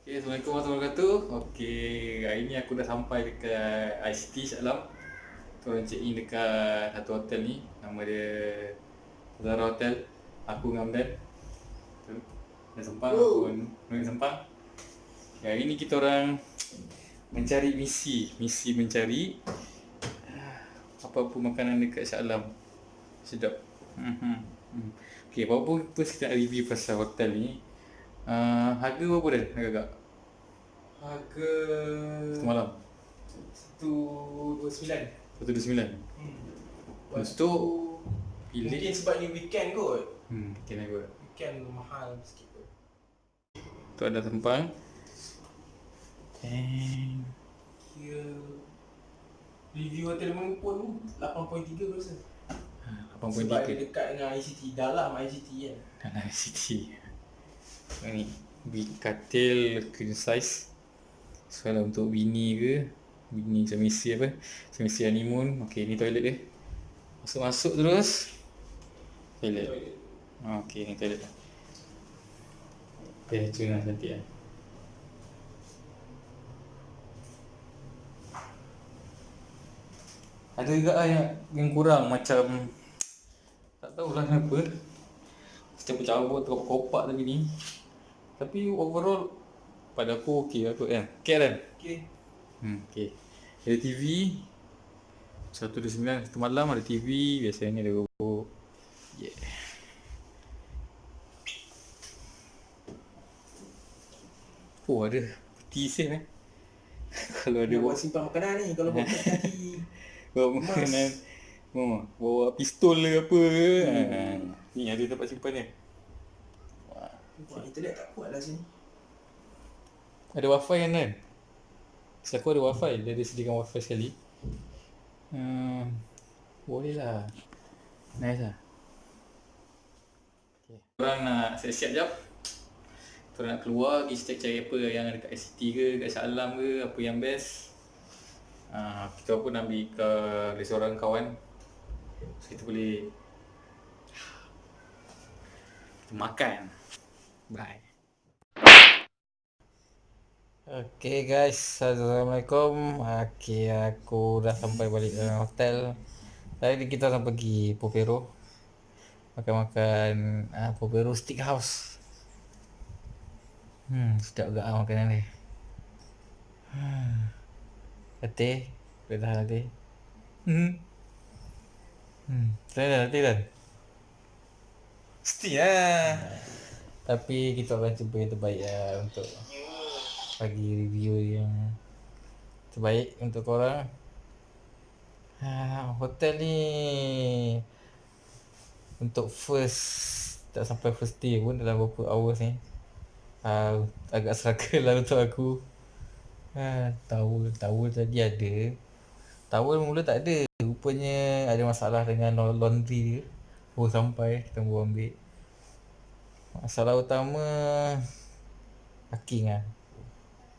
Okay, Assalamualaikum warahmatullahi wabarakatuh. Okay, hari ni aku dah sampai dekat ICT Shah Alam. Kita orang check in dekat satu hotel ni. Nama dia Zara Hotel. Aku dengan Amdan. Tu. Dah sempang, aku dengan sempang. Okay, hari ni kita orang mencari misi mencari apa-apa makanan dekat Shah Alam. Sedap. Okay, apa-apa first kita nak review pasal hotel ni. Harga berapa dah? Agak-agak Harga satu malam. 129. 129. Lepas Untuk tu bilik. mungkin sebab ni weekend kot. Kena kot. Weekend mahal sikit kot. Tu ada sempang. Kira review hotel pun 8.3 aku rasa. 8.3. Sebab dia dekat dengan ICT, dalam ICT kan. Dalam City. Ni katil queen size. Soalan untuk bini ke? Bini semisi apa? Semisi honeymoon. Okey, ni toilet dia. Masuk terus. Toilet. Okey, ni toilet. Cuna cantik lah. Ada juga lah yang kurang macam tak tahulah kenapa. Cabut-cabut terkopak tadi ni. Tapi overall pada aku okey lah kot kan. Okey kan? Okay. Okey. Ada TV 129 satu malam ada TV, biasanya ada robot. Yeah. Oh ada peti safe kalau ada Nak buat simpan makanan ni. Kalau buat kaki bawa makanan, bawa pistol ke apa ke. Ni ada tempat simpan dia. buat internet tak kuat lah sini. Ada wifi kan? Sebab aku ada wifi, dia ada sediakan wifi sekali. Boleh lah. Nice lah. Okay. Korang nak siap-siap jap. Korang nak keluar pergi check cari apa yang ada kat SCT ke, kat Shah Alam ke, apa yang best. Kita pun nak pergi ke restoran kawan. So kita boleh kita makan. Bye. Okay guys, Assalamualaikum. Okay, aku dah sampai balik dalam hotel. Tadi kita orang pergi Popero. Makan-makan Popero Steakhouse. Sedap juga makanan dia. Latih, boleh tahan latih. Saya dah latih kan? Mesti lah. Tapi kita akan cuba yang terbaik lah untuk bagi review yang terbaik untuk korang. Hotel ni untuk tak sampai first day pun dalam beberapa hours ni. Agak struggle lah untuk aku. Towel tadi ada. Towel mula tak ada. Rupanya ada masalah dengan laundry dia. Sampai kita baru ambil. Masalah utama parking lah.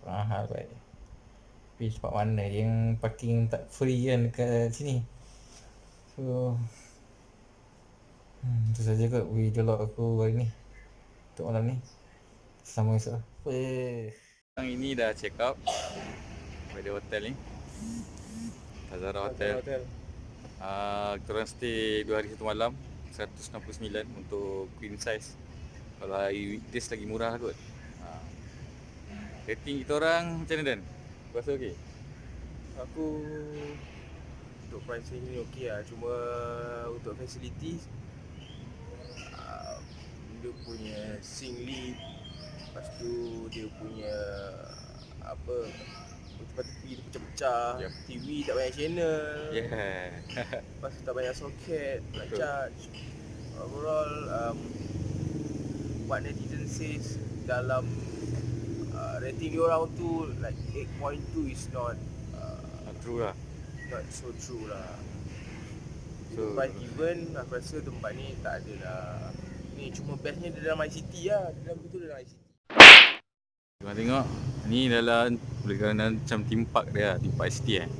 Mahal baik. Tapi tempat mana yang parking tak free kan dekat sini. So itu saja kot video log aku hari ni untuk malam ni. Sama esok. Sekarang ini dah check out pada hotel ni, Zara Hotel. Kita orang stay 2 hari 1 malam, 169 untuk queen size. Kalau hari weekdays lagi murah lah kot. Rating kita orang macam mana Dan? Aku rasa okey? Aku untuk pricing ni okey lah. Cuma untuk facilities dia punya sink lift. Lepas tu dia punya apa, tempat tepi tu pecah-pecah. Yep. TV tak banyak channel. Lepas tu tak banyak soket nak Betul. charge. Overall what netizen says dalam rating diorang tu like 8.2 is not True lah. not so true lah. So, Price given, aku rasa tempat ni tak ada lah. Ni cuma bestnya dia dalam ICT lah. Dalam betul dalam ICT. korang tengok, ni dalam boleh kata macam theme park dia lah, theme park ST kan?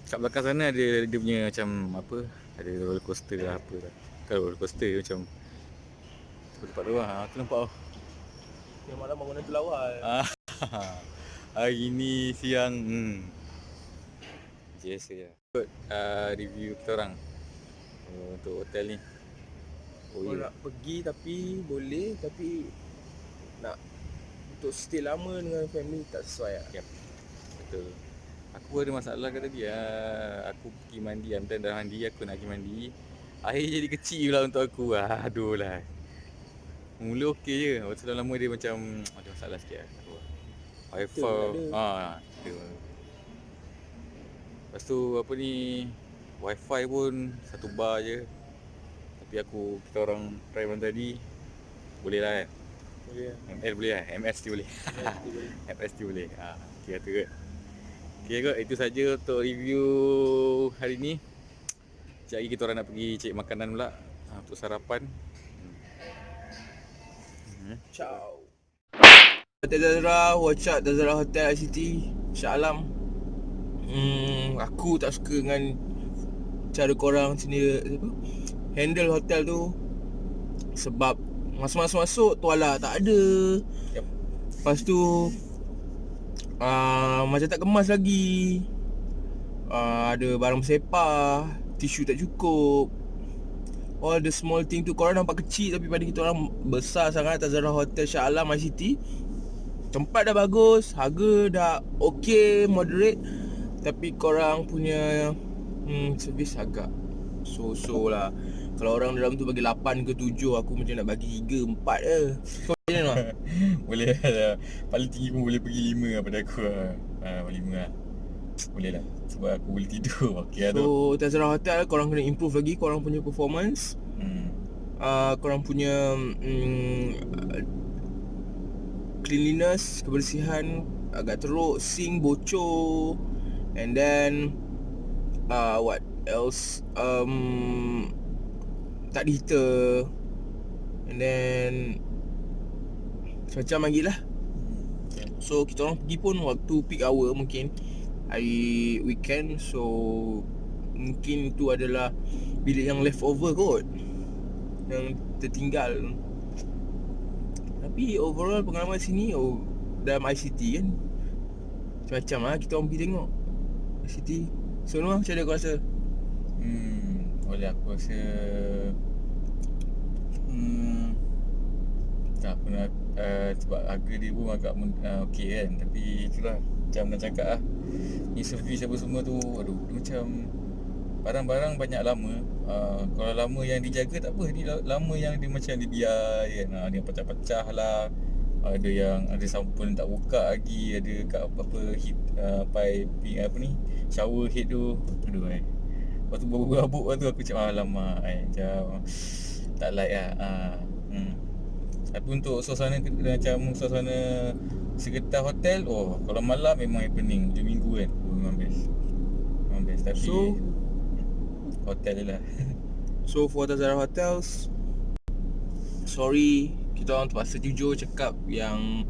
Kat belakang sana ada dia punya macam apa, ada roller coaster lah apa lah. Bukan roller coaster, macam Tempat tu lah, tu nampak oh. Yang malam bangunan tu lawa. Hari ni siang biasa je. Ikut review kita orang untuk hotel ni. Kalau nak pergi tapi boleh, tapi nak untuk stay lama dengan family tak sesuai lah. Yep. Betul. Aku ada masalah kat tadi aku pergi mandi, dah mandi, aku nak pergi mandi. Air jadi kecil pula untuk aku. Aduh lah. Mula okey je, lepas tu lama dia macam ada masalah sikit lah. Wifi ada. Lepas tu apa ni, wifi pun satu bar je. Tapi kita orang try malam tadi boleh lah kan. Boleh lah. ML boleh lah, MS tu boleh. MS tu boleh. Kira tu kot. Okay kot, itu saja untuk review hari ni. Sekejap lagi kita orang nak pergi cari makanan pula untuk sarapan. Ciao. Hotel Dazra, watch out Dazra Hotel ICT, Shah Alam. Aku tak suka dengan cara korang sini handle hotel tu. Sebab masuk tuala tak ada. Yep. Lepas tu macam tak kemas lagi. Ada barang bersepah, tisu tak cukup. All the small thing tu korang nampak kecil, tapi pada kita orang besar sangat. Tazara Hotel Shah Alam ICT. Tempat dah bagus, harga dah okay, moderate. Tapi korang punya servis agak so-so lah. Kalau orang dalam tu bagi 8 ke 7, aku macam nak bagi 3, 4 je. Kau macam mana? Boleh lah. Paling tinggi pun boleh pergi 5 lah pada aku lah. 5 lah. Boleh lah. Sebab aku boleh tidur. Okay lah tu. So Tazara Hotel korang kena improve lagi korang punya performance. Korang punya cleanliness, kebersihan agak teruk, sink bocor. And then what else? Tak ada heater. And then macam lagi lah. So kita orang pergi pun waktu peak hour, mungkin hari weekend. So mungkin itu adalah bilik yang leftover kot, yang tertinggal. Tapi overall pengalaman sini dalam ICT kan macam-macam lah kita orang pergi tengok ICT. So Noah, macam mana kau rasa? Boleh aku rasa tak pernah sebab harga dia pun agak okey kan. Tapi itulah macam nak cakap lah, ni servis apa semua tu, aduh dia macam barang-barang banyak lama. Kalau lama yang dijaga tak apa, ni lama yang dia macam dibiar kan. Dia pecah-pecah lah. Ada sampul tak buka lagi. Ada kat apa heat pipe apa ni, shower head tu. Aduh lepas tu berabuk. Lepas tu aku cakap alamak macam tak like lah. Tapi untuk suasana macam suasana sekitar hotel, kalau malam memang happening. Hujung minggu kan, memang best. Tapi So hotel je lah. So for Tazara Hotels, sorry, kita orang terpaksa jujur cakap yang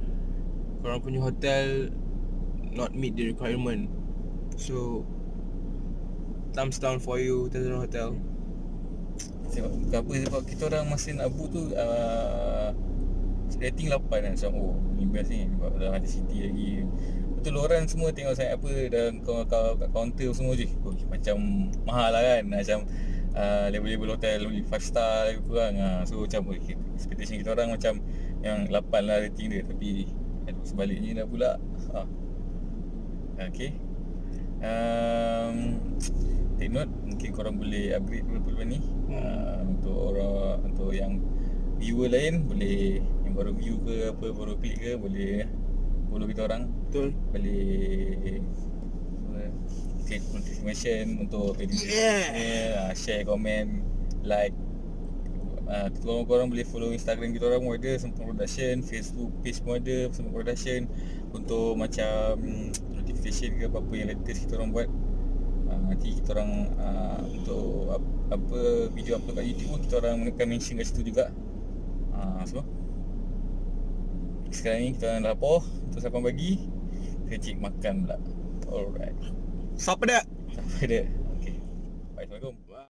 korang punya hotel not meet the requirement. So thumbs down for you Tazara Hotel. Sebab kita orang masa nak book tu rating 8 kan. Macam ni best ni, sebab dah ada city lagi. Betul orang semua tengok saya apa dan kat kaunter semua je macam mahal lah kan. Macam level-level hotel 5 star lebih kurang. So macam expectation kita orang macam yang 8 lah rating dia. Tapi sebaliknya dah pula. Okay, take note, mungkin korang boleh upgrade level ni. Untuk yang viewer lain, boleh yang baru view ke apa, baru klik ke, boleh follow kita orang. Betul. Boleh click notification untuk share, komen, like. Korang boleh follow Instagram kita orang pun ada, Sempurna Production. Facebook page pun ada, Sempurna Production. Untuk macam notification ke apa-apa yang latest kita orang buat. Nanti kita orang untuk apa video upload kat YouTube pun kita orang akan mention kat situ juga. So sekarang ni kita orang dah lapar untuk sarapan pagi. Kita cik makan pula. Alright. Siapa dia? Okay. Assalamualaikum.